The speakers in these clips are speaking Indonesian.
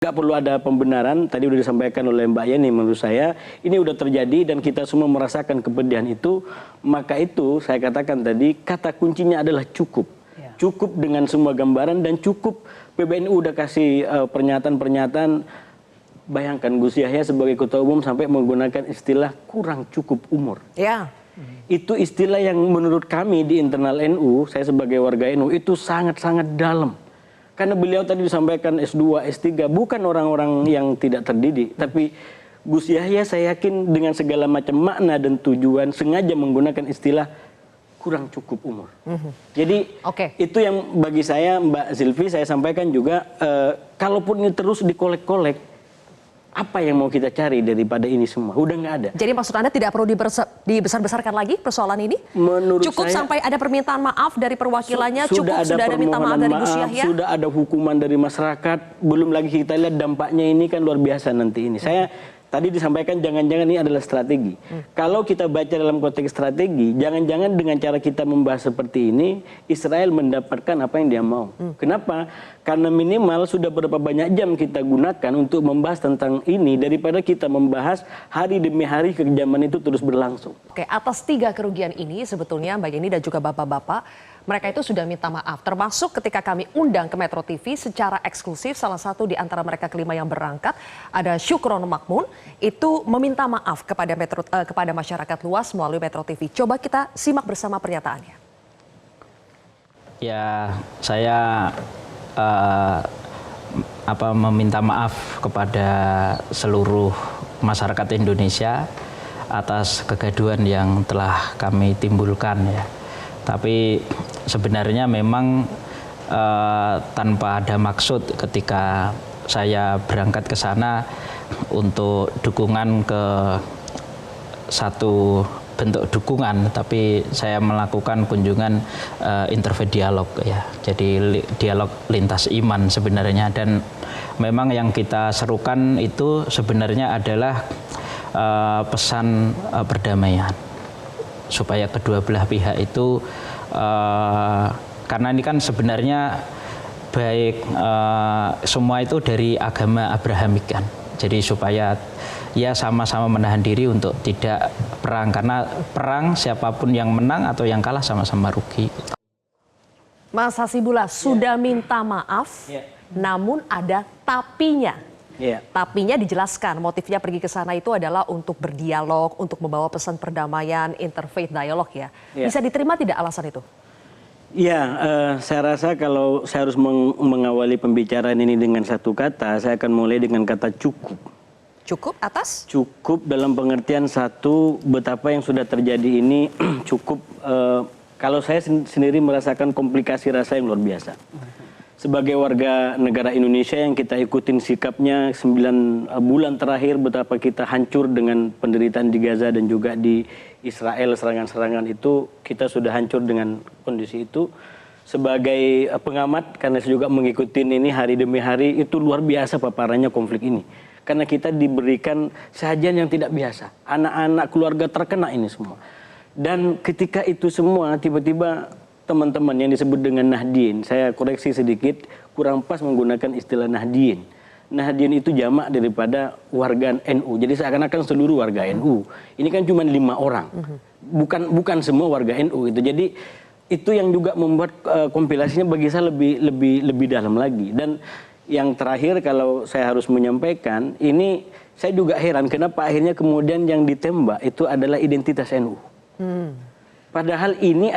Nggak perlu ada pembenaran, tadi udah disampaikan oleh Mbak Yeni, menurut saya ini udah terjadi dan kita semua merasakan kepedihan itu, maka itu saya katakan tadi kata kuncinya adalah cukup. Cukup dengan semua gambaran dan cukup PBNU udah kasih pernyataan-pernyataan. Bayangkan Gus Yahya sebagai ketua umum sampai menggunakan istilah kurang cukup umur. Ya. Itu istilah yang menurut kami di internal NU, saya sebagai warga NU itu sangat-sangat dalam. Karena beliau tadi disampaikan S2, S3, bukan orang-orang yang tidak terdidik. Tapi Gus Yahya saya yakin dengan segala macam makna dan tujuan sengaja menggunakan istilah kurang cukup umur. Jadi itu yang bagi saya Mbak Zilvi saya sampaikan juga, kalaupun ini terus dikolek-kolek, apa yang mau kita cari daripada ini semua? Udah nggak ada. Jadi maksud Anda tidak perlu dibesar-besarkan lagi persoalan ini? Menurut cukup saya, sampai ada permintaan maaf dari perwakilannya, sudah ada minta maaf dari Gus Yahya? Sudah ada hukuman dari masyarakat, belum lagi kita lihat dampaknya ini kan luar biasa nanti ini. Saya tadi disampaikan jangan-jangan ini adalah strategi. Kalau kita baca dalam konteks strategi, jangan-jangan dengan cara kita membahas seperti ini, Israel mendapatkan apa yang dia mau. Kenapa? Karena minimal sudah berapa banyak jam kita gunakan untuk membahas tentang ini, daripada kita membahas hari demi hari kekejaman itu terus berlangsung. Oke, atas 3 kerugian ini sebetulnya Mbak Yeni dan juga Bapak-Bapak, mereka itu sudah minta maaf, termasuk ketika kami undang ke Metro TV secara eksklusif, salah satu di antara mereka kelima yang berangkat, ada Syukron Makmun, itu meminta maaf kepada masyarakat luas melalui Metro TV. Coba kita simak bersama pernyataannya. Ya, saya meminta maaf kepada seluruh masyarakat Indonesia atas kegaduhan yang telah kami timbulkan ya. Tapi sebenarnya memang tanpa ada maksud ketika saya berangkat ke sana untuk dukungan ke satu bentuk dukungan, tapi saya melakukan kunjungan interfaith dialog ya. Jadi dialog lintas iman sebenarnya, dan memang yang kita serukan itu sebenarnya adalah pesan perdamaian, supaya kedua belah pihak itu karena ini kan sebenarnya baik semua itu dari agama Abrahamik kan, jadi supaya ya sama-sama menahan diri untuk tidak perang, karena perang siapapun yang menang atau yang kalah sama-sama rugi. Mas Hasibullah sudah minta maaf, namun ada tapinya. Tapinya dijelaskan motifnya pergi ke sana itu adalah untuk berdialog, untuk membawa pesan perdamaian, interfaith dialog ya. Bisa diterima tidak alasan itu? Ya, saya rasa kalau saya harus mengawali pembicaraan ini dengan satu kata, saya akan mulai dengan kata cukup. Cukup atas? Cukup dalam pengertian satu, betapa yang sudah terjadi ini cukup, kalau saya sendiri merasakan komplikasi rasa yang luar biasa. Sebagai warga negara Indonesia yang kita ikutin sikapnya 9 bulan terakhir, betapa kita hancur dengan penderitaan di Gaza dan juga di Israel, serangan-serangan itu, kita sudah hancur dengan kondisi itu. Sebagai pengamat, karena saya juga mengikuti ini hari demi hari, itu luar biasa paparannya konflik ini. Karena kita diberikan sajian yang tidak biasa. Anak-anak keluarga terkena ini semua. Dan ketika itu semua, tiba-tiba teman-teman yang disebut dengan Nahdien, saya koreksi sedikit, kurang pas menggunakan istilah Nahdien. Nahdien itu jamak daripada warga NU. Jadi seakan-akan seluruh warga NU. Ini kan cuma 5 orang. Bukan semua warga NU itu. Jadi itu yang juga membuat kompilasinya bagi saya lebih dalam lagi. Dan yang terakhir kalau saya harus menyampaikan, ini saya juga heran kenapa akhirnya kemudian yang ditembak itu adalah identitas NU. Padahal ini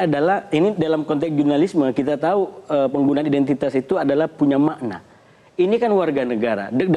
dalam konteks jurnalisme kita tahu penggunaan identitas itu adalah punya makna. Ini kan warga negara, dan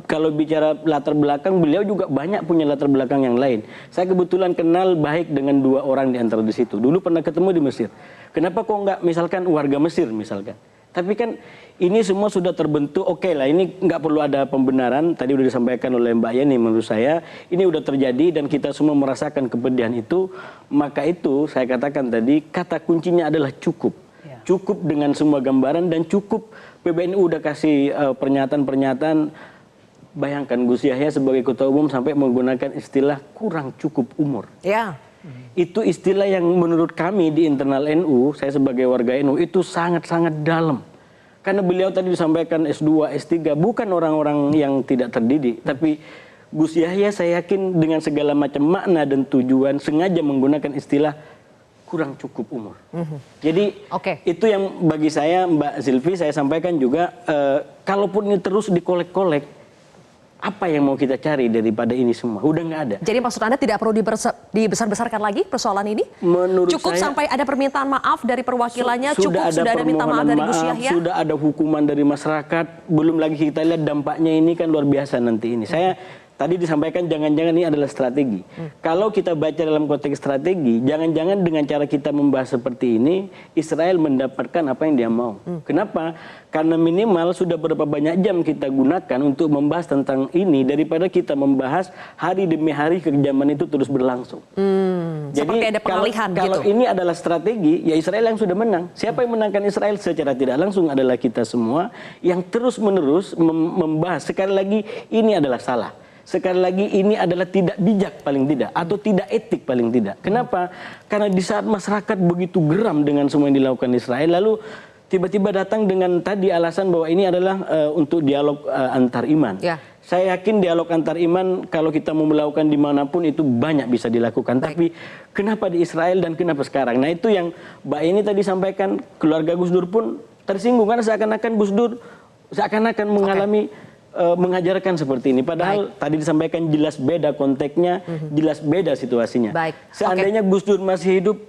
kalau bicara latar belakang, beliau juga banyak punya latar belakang yang lain. Saya kebetulan kenal baik dengan 2 orang di antara di situ. Dulu pernah ketemu di Mesir. Kenapa kok nggak misalkan warga Mesir misalkan? Tapi kan ini semua sudah terbentuk, oke lah, ini nggak perlu ada pembenaran, tadi udah disampaikan oleh Mbak Yeni, menurut saya ini udah terjadi dan kita semua merasakan kepedihan itu, maka itu saya katakan tadi kata kuncinya adalah cukup. Cukup dengan semua gambaran dan cukup PBNU udah kasih pernyataan-pernyataan. Bayangkan Gus Yahya sebagai ketua umum sampai menggunakan istilah kurang cukup umur. Itu istilah yang menurut kami di internal NU, saya sebagai warga NU itu sangat-sangat dalam. Karena beliau tadi disampaikan S2, S3, bukan orang-orang yang tidak terdidik. Tapi Gus Yahya saya yakin dengan segala macam makna dan tujuan sengaja menggunakan istilah kurang cukup umur. Jadi itu yang bagi saya Mbak Zilvi saya sampaikan juga, kalaupun ini terus dikolek-kolek, apa yang mau kita cari daripada ini semua? Udah nggak ada. Jadi maksud Anda tidak perlu dibesar-besarkan lagi persoalan ini? Menurut cukup saya, sampai ada permintaan maaf dari perwakilannya, sudah ada minta maaf dari Gus Yahya? Sudah ada hukuman dari masyarakat, belum lagi kita lihat dampaknya ini kan luar biasa nanti ini. Saya tadi disampaikan jangan-jangan ini adalah strategi. Kalau kita baca dalam konteks strategi, jangan-jangan dengan cara kita membahas seperti ini, Israel mendapatkan apa yang dia mau. Kenapa? Karena minimal sudah berapa banyak jam kita gunakan untuk membahas tentang ini daripada kita membahas hari demi hari kekejaman itu terus berlangsung. Jadi ada pengalihan kalau ini adalah strategi, ya Israel yang sudah menang. Siapa yang menangkan Israel secara tidak langsung adalah kita semua yang terus-menerus membahas. Sekali lagi ini adalah salah. Sekali lagi ini adalah tidak bijak paling tidak atau tidak etik paling tidak. Kenapa? Karena di saat masyarakat begitu geram dengan semua yang dilakukan Israel, lalu tiba-tiba datang dengan tadi alasan bahwa ini adalah untuk dialog antar iman. Saya yakin dialog antar iman kalau kita mau melakukan dimanapun itu banyak bisa dilakukan. Tapi kenapa di Israel dan kenapa sekarang? Nah itu yang Mbak ini tadi sampaikan, keluarga Gus Dur pun tersinggung karena seakan-akan Gus Dur seakan-akan mengalami mengajarkan seperti ini. Padahal tadi disampaikan jelas beda konteksnya, jelas beda situasinya. Seandainya Gus Dur masih hidup,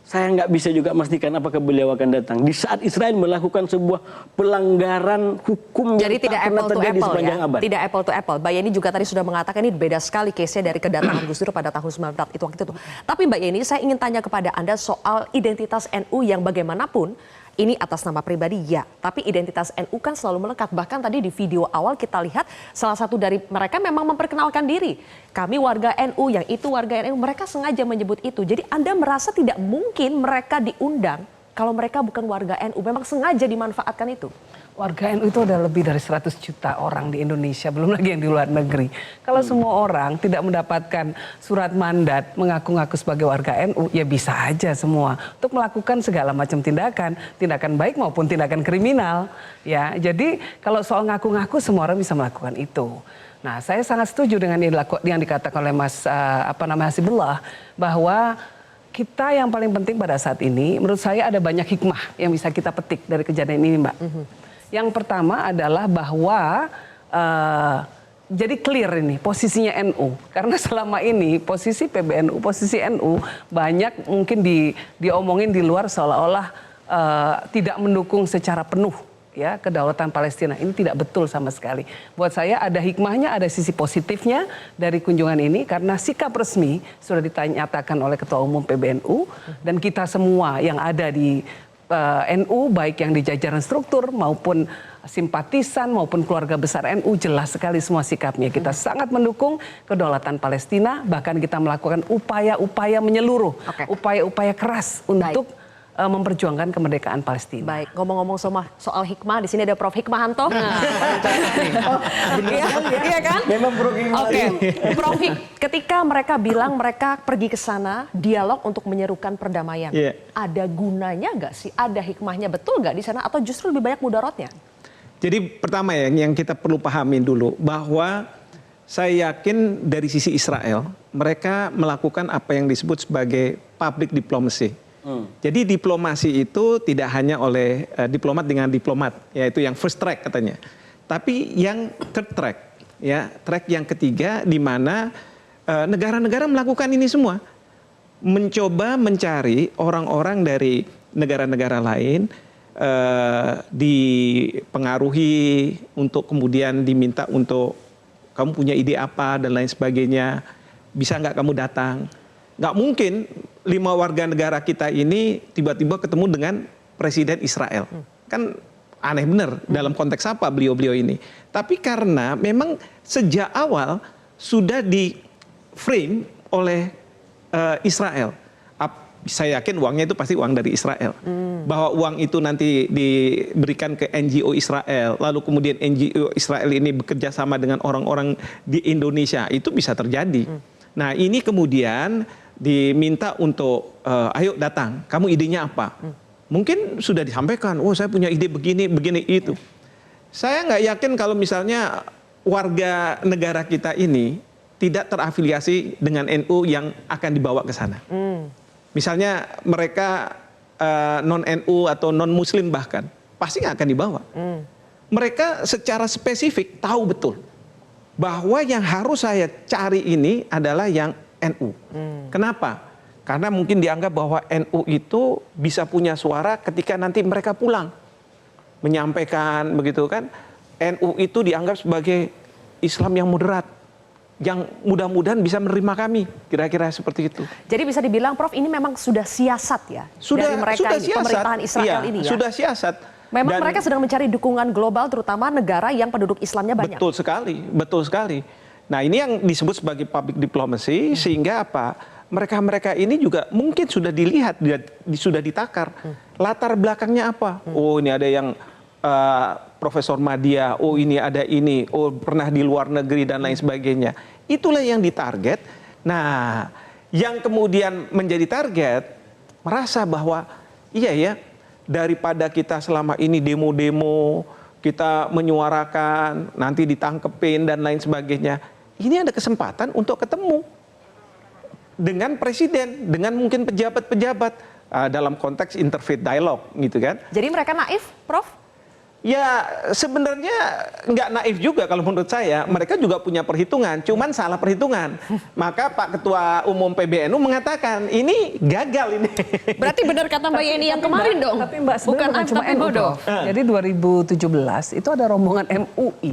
saya nggak bisa juga memastikan apakah beliau akan datang. Di saat Israel melakukan sebuah pelanggaran hukum jadi yang tak pernah terjadi sepanjang abad. Tidak apple to apple. Mbak Yeni juga tadi sudah mengatakan ini beda sekali case-nya dari kedatangan Gus Dur pada tahun 1994 itu waktu itu. Tapi Mbak Yeni, saya ingin tanya kepada Anda soal identitas NU yang bagaimanapun ini atas nama pribadi ya, tapi identitas NU kan selalu melekat. Bahkan tadi di video awal kita lihat salah satu dari mereka memang memperkenalkan diri. Kami warga NU, yang itu warga NU, mereka sengaja menyebut itu. Jadi Anda merasa tidak mungkin mereka diundang kalau mereka bukan warga NU, memang sengaja dimanfaatkan itu? Warga NU itu ada lebih dari 100 juta orang di Indonesia, belum lagi yang di luar negeri. Kalau semua orang tidak mendapatkan surat mandat mengaku-ngaku sebagai warga NU, ya bisa aja semua untuk melakukan segala macam tindakan, tindakan baik maupun tindakan kriminal. Ya, jadi kalau soal ngaku-ngaku semua orang bisa melakukan itu. Nah, saya sangat setuju dengan yang dikatakan oleh Mas Hasibullah bahwa kita yang paling penting pada saat ini, menurut saya ada banyak hikmah yang bisa kita petik dari kejadian ini, Mbak. Yang pertama adalah bahwa jadi clear ini posisinya NU. Karena selama ini posisi PBNU, posisi NU banyak mungkin diomongin di luar seolah-olah tidak mendukung secara penuh ya kedaulatan Palestina. Ini tidak betul sama sekali. Buat saya ada hikmahnya, ada sisi positifnya dari kunjungan ini karena sikap resmi sudah dinyatakan oleh Ketua Umum PBNU dan kita semua yang ada di NU baik yang di jajaran struktur maupun simpatisan maupun keluarga besar NU jelas sekali semua sikapnya. Kita sangat mendukung kedaulatan Palestina, bahkan kita melakukan upaya-upaya menyeluruh, upaya-upaya keras untuk memperjuangkan kemerdekaan Palestina. Baik, ngomong-ngomong soal hikmah, di sini ada Prof. Hikmahanto. Iya kan? Memang Prof. Oke, Prof. Ketika mereka bilang mereka pergi ke sana dialog untuk menyerukan perdamaian, ada gunanya nggak sih? Ada hikmahnya betul nggak di sana atau justru lebih banyak mudaratnya? Jadi pertama ya yang kita perlu pahamin dulu bahwa saya yakin dari sisi Israel mereka melakukan apa yang disebut sebagai public diplomacy. Jadi diplomasi itu tidak hanya oleh diplomat dengan diplomat, yaitu yang first track katanya. Tapi yang third track, ya track yang ketiga di mana negara-negara melakukan ini semua. Mencoba mencari orang-orang dari negara-negara lain, dipengaruhi untuk kemudian diminta untuk kamu punya ide apa dan lain sebagainya, bisa nggak kamu datang. Nggak mungkin 5 warga negara kita ini tiba-tiba ketemu dengan Presiden Israel. Kan aneh bener dalam konteks apa beliau-beliau ini. Tapi karena memang sejak awal sudah di frame oleh Israel. Saya yakin uangnya itu pasti uang dari Israel. Bahwa uang itu nanti diberikan ke NGO Israel. Lalu kemudian NGO Israel ini bekerja sama dengan orang-orang di Indonesia. Itu bisa terjadi. Nah ini kemudian diminta untuk ayo datang, kamu idenya apa? mungkin sudah disampaikan, oh saya punya ide begini, begini itu. Saya nggak yakin kalau misalnya warga negara kita ini tidak terafiliasi dengan NU yang akan dibawa ke sana. Misalnya mereka non-NU atau non-Muslim bahkan, pasti nggak akan dibawa. Mereka secara spesifik tahu betul bahwa yang harus saya cari ini adalah yang NU. Kenapa? Karena mungkin dianggap bahwa NU itu bisa punya suara ketika nanti mereka pulang. Menyampaikan begitu kan. NU itu dianggap sebagai Islam yang moderat. Yang mudah-mudahan bisa menerima kami. Kira-kira seperti itu. Jadi bisa dibilang Prof ini memang sudah siasat ya? Sudah, dari mereka sudah ini, siasat. pemerintahan Israel Iya, ini ya? Sudah siasat. Memang Dan mereka sedang mencari dukungan global terutama negara yang penduduk Islamnya banyak. betul sekali, betul sekali. Nah ini yang disebut sebagai public diplomacy sehingga apa? Mereka-mereka ini juga mungkin sudah dilihat, sudah ditakar. Latar belakangnya apa? Oh ini ada yang Profesor Madya, oh ini ada ini, oh pernah di luar negeri dan lain sebagainya. Itulah yang ditarget. Nah yang kemudian menjadi target merasa bahwa iya ya, daripada kita selama ini demo-demo, kita menyuarakan, nanti ditangkepin dan lain sebagainya. Ini ada kesempatan untuk ketemu dengan presiden, dengan mungkin pejabat-pejabat dalam konteks interfaith dialogue gitu kan. Jadi mereka naif, Prof? Ya sebenarnya nggak naif juga kalau menurut saya. Mereka juga punya perhitungan, cuman salah perhitungan. Maka Pak Ketua Umum PBNU mengatakan ini gagal ini. Berarti benar kata Mbak Yeni yang kemarin Mbak, dong? Tapi Mbak bukan sebenarnya cuma tapi NU bodoh. Prof. Jadi 2017 itu ada rombongan MUI.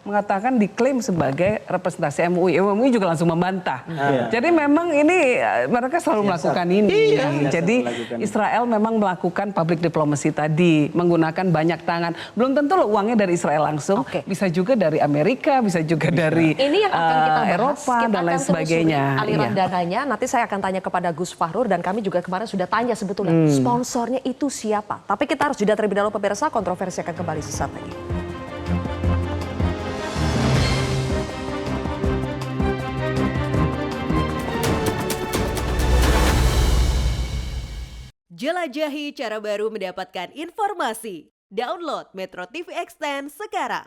Mengatakan diklaim sebagai representasi MUI. MUI juga langsung membantah. Jadi memang ini mereka selalu melakukan ini. Jadi Israel memang melakukan public diplomacy tadi, menggunakan banyak tangan. Belum tentu loh uangnya dari Israel langsung, bisa juga dari Amerika, bisa juga dari ini yang akan kita bahas, Eropa kita dan lain akan sebagainya. telusuri aliran dananya. Nanti saya akan tanya kepada Gus Fahrur dan kami juga kemarin sudah tanya sebetulnya sponsornya itu siapa. Tapi kita harus jeda terlebih dahulu pemirsa, kontroversi akan kembali sesaat lagi. Jelajahi cara baru mendapatkan informasi. Download Metro TV Extend sekarang.